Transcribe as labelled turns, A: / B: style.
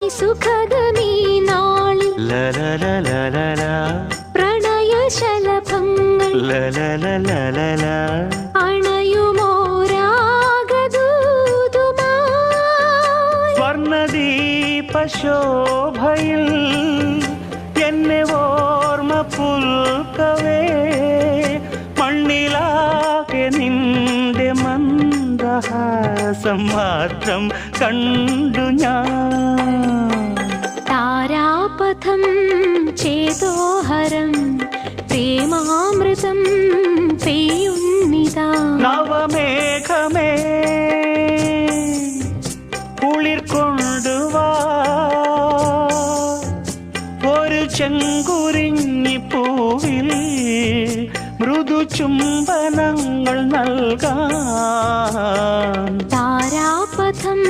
A: സുഖദമീ നാളിൽ പ്രണയശലഭങ്ങൾ അണയുമോരാഗദൂതുമായി
B: സ്വർണദീപശോഭയിൽ എന്നെ ഓർമ്മ പുൽക്കവേ മണ്ണിലാകെ നിന്റെ മന്ദഹാസം മാത്രം കണ്ടു ഞാൻ.
A: താരാപഥം ചേതോഹരം പ്രേമാമൃതം പെയ്യുന്നിതാ.
B: നവമേഘമേ കുളിർ കൊണ്ടുവാ ഒരു ചെങ്കുരിഞ്ഞി പൂവിൽ മൃദു ചുംബനങ്ങൾ നൽകാൻ.
A: താരാപഥം